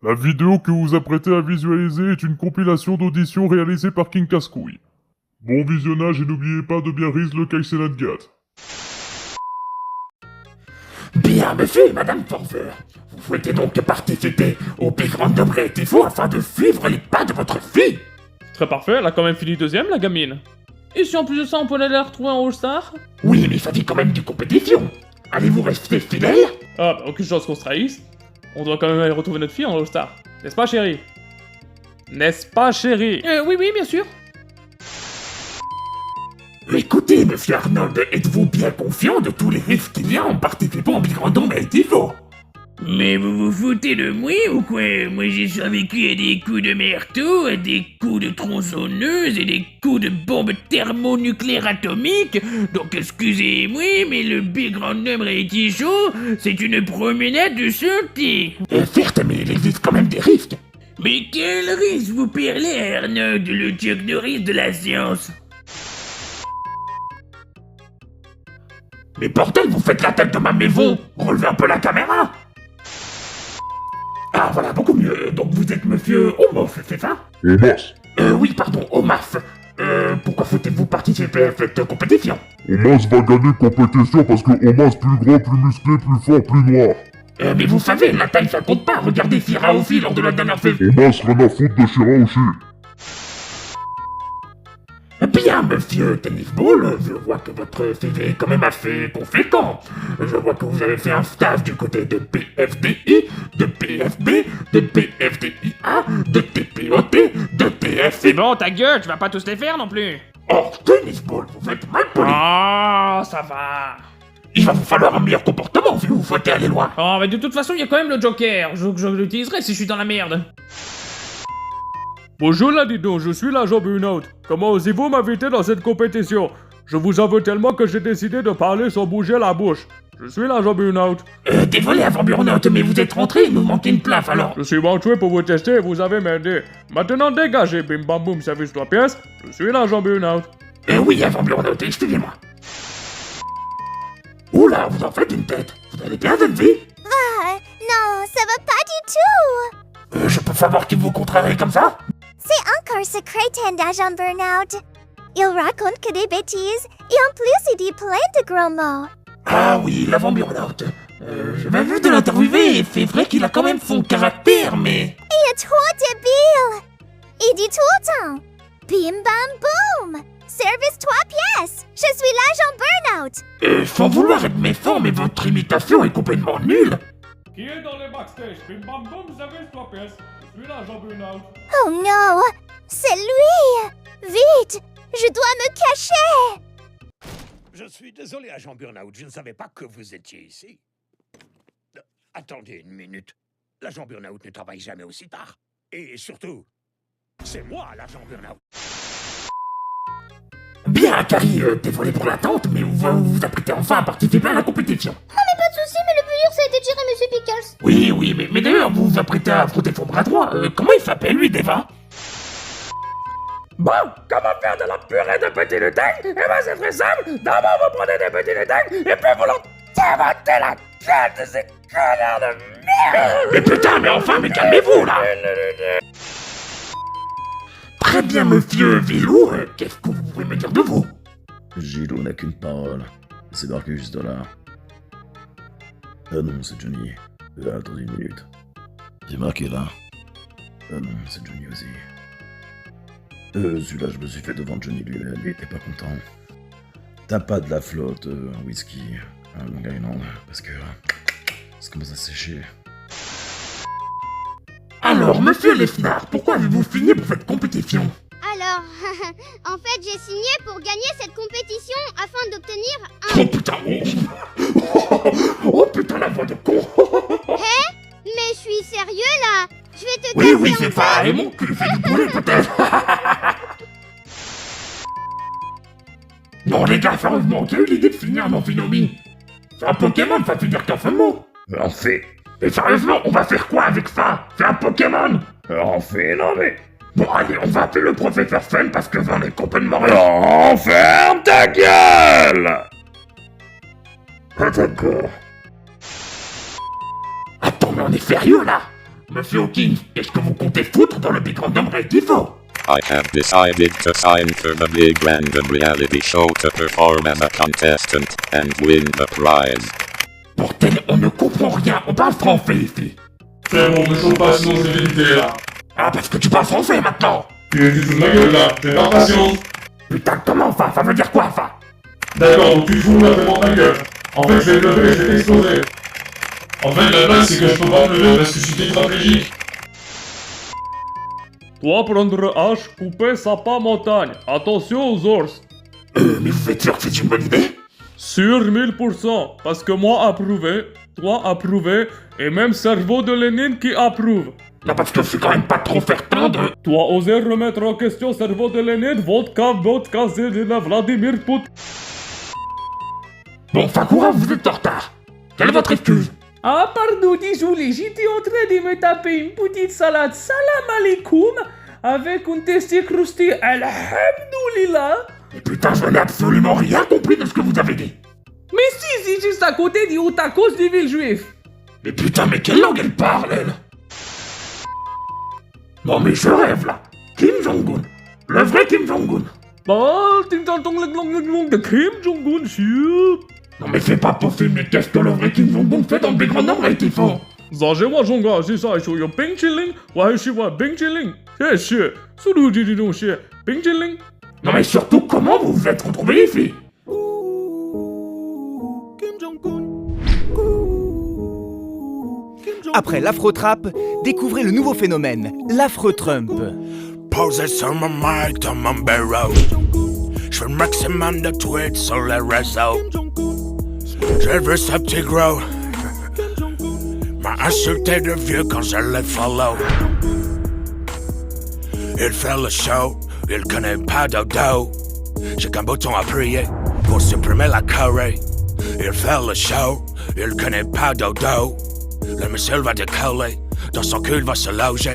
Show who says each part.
Speaker 1: La vidéo que vous vous apprêtez à visualiser est une compilation d'auditions réalisée par King Cascouille. Bon visionnage et n'oubliez pas de bien rise le Kaisenadgat.
Speaker 2: Bien, monsieur et madame Forver, vous souhaitez donc participer au Big Random Reativo afin de suivre les pas de votre fille?
Speaker 3: Très parfait, elle a quand même fini deuxième, la gamine. Et si en plus de ça, on peut aller la retrouver en All-Star?
Speaker 2: Oui, mais il s'agit quand même d'une compétition. Allez-vous rester fidèle?
Speaker 3: Ah, bah aucune chance qu'on se trahisse. On doit quand même aller retrouver notre fille en All-Star. N'est-ce pas, chérie? N'est-ce pas, chérie? Oui, bien sûr.
Speaker 2: Écoutez, monsieur Arnold, êtes-vous bien confiant de tous les risques qu'il y a en participant au Big Random Reativo?
Speaker 4: Mais vous vous foutez de moi ou quoi? Moi j'ai survécu à des coups de marteau, à des coups de tronçonneuse et des coups de bombes thermonucléaires atomiques. Donc excusez-moi, mais le Big Random Reality Show, c'est une promenade de santé.
Speaker 2: Certes, mais il existe quand même des risques.
Speaker 4: Mais quel risque vous parlez, Arnold, le Chuck Norris de la science?
Speaker 2: Mais bordel, vous faites la tête de ma maison. Relevez un peu la caméra. Ah voilà, beaucoup mieux. Donc vous êtes monsieur Omos, c'est ça?
Speaker 1: Omas.
Speaker 2: Oui, pardon, Omas. Pourquoi souhaitez-vous participer à cette compétition?
Speaker 1: Omas va gagner compétition parce que Omas plus grand, plus musclé, plus fort, plus noir.
Speaker 2: Mais vous savez, la taille ça compte pas. Regardez Shiraoshi lors de la dernière saison.
Speaker 1: Omas rien à foutre de Shiraoshi.
Speaker 2: Bien, monsieur Tennis Ball, je vois que votre CV est quand même assez conséquent. Je vois que vous avez fait un stage du côté de PFDI, de PFB, de PFDIA, de TPOT, de TFC.
Speaker 3: C'est bon, ta gueule, tu vas pas tous les faire non plus.
Speaker 2: Oh, Tennis Ball, vous êtes mal poli.
Speaker 3: Ah, ça va.
Speaker 2: Il va vous falloir un meilleur comportement si vous souhaitez aller loin.
Speaker 3: Oh, mais de toute façon, il y a quand même le Joker. Je l'utiliserai si je suis dans la merde. Bonjour là, dis donc, je suis l'agent Burnout. Comment osez-vous m'inviter dans cette compétition? Je vous en veux tellement que j'ai décidé de parler sans bouger la bouche. Je suis l'agent Burnout.
Speaker 2: Désolé avant Burnout, mais vous êtes rentré, il nous manquait une place alors.
Speaker 3: Je suis manqué pour vous tester et vous avez m'aidé. Maintenant dégagez, bim bam boum, service 3 pièces. Je suis l'agent Burnout.
Speaker 2: Oui, avant Burnout, excusez-moi. Oula, vous en faites une tête. Vous allez bien, jeune fille?
Speaker 5: Ah, non, ça va pas du tout.
Speaker 2: Je peux savoir qui vous contrarie comme ça?
Speaker 5: C'est encore ce crétin d'agent Burnout. Il raconte que des bêtises et en plus il dit plein de gros mots.
Speaker 2: Ah oui, l'avant Burnout. J'avais vu de l'interviewer et c'est vrai qu'il a quand même son caractère, mais...
Speaker 5: Il est trop débile. Il dit tout le temps. Bim bam boum. Service 3 pièces. Je suis l'agent Burnout.
Speaker 2: Sans vouloir être méchant, mais votre imitation est complètement nulle.
Speaker 3: Qui est dans les backstage? Bim bam boum, service 3 pièces. Je suis l'agent Burnout.
Speaker 5: Oh non, c'est lui. Vite, je dois me cacher.
Speaker 6: Je suis désolé, agent Burnout, je ne savais pas que vous étiez ici. Attendez une minute. L'agent Burnout ne travaille jamais aussi tard. Et surtout, c'est moi l'agent Burnout.
Speaker 2: Bien, Carrie, désolé pour l'attente, mais vous vous apprêtez enfin à participer à la compétition.
Speaker 5: Pas de soucis, mais le plus dur ça a été de gérer Monsieur Pickles.
Speaker 2: Oui, mais d'ailleurs, vous vous apprêtez à frotter son bras droit. Comment il s'appelle, lui, Deva? Bon, comment faire de la purée de petits lutins? Eh ben, c'est très simple. D'abord, vous prenez des petits lutins, et puis vous leur débattez la gueule de ces connards de merde. Mais putain, mais enfin, mais calmez-vous, là. Très bien, monsieur Vilou, qu'est-ce que vous pouvez me dire de vous?
Speaker 7: Gilou n'a qu'une parole. C'est Marcus Dollar. Ah non, c'est Johnny. Attendez une minute. J'ai marqué là. Ah non, c'est Johnny aussi. Celui-là, je me suis fait devant Johnny lui-même, il était pas content. T'as pas de la flotte, un whisky, mon gars, non, parce que ça commence à sécher.
Speaker 2: Alors, monsieur Lesnar, pourquoi avez-vous signé pour cette compétition?
Speaker 8: Alors, en fait, j'ai signé pour gagner cette compétition afin d'obtenir un...
Speaker 2: Oh putain, oh putain, la voix de con.
Speaker 8: Mais je suis sérieux là. Je vais te
Speaker 2: Oui,
Speaker 8: casser
Speaker 2: c'est
Speaker 8: en
Speaker 2: ça,
Speaker 8: deux.
Speaker 2: et mon cul fait du poulet peut-être. Bon les gars, sérieusement, qui a eu l'idée de finir un amphinomi? C'est un Pokémon, ça veut dire qu'un seul mot.
Speaker 7: En fait,
Speaker 2: Et sérieusement, on va faire quoi avec ça? C'est un Pokémon.
Speaker 7: non mais...
Speaker 2: Bon allez, on va appeler le professeur Fun parce que j'en ai complètement rien.
Speaker 7: Non, ferme ta gueule!
Speaker 2: Ah d'accord. Attends, mais on est sérieux là? Monsieur Hawkins, qu'est-ce que vous comptez foutre dans le Big Random Rectifo?
Speaker 9: I have decided to sign for the Big Random Reality Show to perform as a contestant and win the prize.
Speaker 2: Bordel, on ne comprend rien, on parle français ici.
Speaker 3: C'est bon, ne chauffe pas sinon je vais l'éviter là.
Speaker 2: Ah, parce que tu parles français maintenant.
Speaker 3: Tu es du tout de ma gueule là, j'ai l'impatience.
Speaker 2: Putain, comment ça? Ça veut dire quoi ça?
Speaker 3: D'accord, donc tu te fous vraiment de ma gueule. En fait, je vais te lever, je vais t'exploser. En fait, la blague, c'est que je peux pas me lever parce que je suis tétraplégique. Toi, prendre hache, couper sapin montagne. Attention aux ours.
Speaker 2: Mais vous êtes sûr que c'est une bonne idée?
Speaker 3: Sur 1000%, parce que moi approuvé, toi approuvé, et même cerveau de Lénine qui approuve.
Speaker 2: Non, parce que c'est quand même pas trop certain de...
Speaker 3: Toi oser remettre en question cerveau de Lénine, vodka, Zéline, Vladimir Poutine.
Speaker 2: Bon, Sakura, vous êtes en retard. Quelle est votre excuse?
Speaker 4: Ah, pardon, désolé, j'étais en train de me taper une petite salade salam alaikum avec un testé crousté alhamdoulilah.
Speaker 2: Mais putain, je n'ai absolument rien compris de ce que vous avez dit.
Speaker 4: Mais si, c'est juste à côté du tacos des villes juifs.
Speaker 2: Mais putain, mais quelle langue elle parle, elle? Non mais je rêve, là. Kim Jong-un. Le vrai Kim Jong-un.
Speaker 3: Bah, ting tong tong de Kim Jong-un, shit.
Speaker 2: Non mais c'est pas possible, mais qu'est-ce que le vrai Kim Jong-un fait dans le Big Random Rectifo?
Speaker 3: Zajewa Jonga, c'est ça, je suis Bing Chilling, ouais, je suis Bing Chilling. C'est shit. Soudou dit donc shit. Bing Chilling.
Speaker 2: Non mais surtout, comment vous vous êtes retrouvés ici?
Speaker 10: Après l'Afro-Trap, découvrez le nouveau phénomène, l'Afro-Trump.
Speaker 11: Posé sur mon mic dans mon bureau. Je fais le maximum de tweets sur les réseaux. J'ai vu ce petit gros m'a insulté de vieux quand je l'ai follow. Il fait le show, il connaît pas dodo. J'ai qu'un bouton à prier pour supprimer la choré. Il fait le show, il connaît pas dodo. Le missile va décoller, dans son cul va se loger.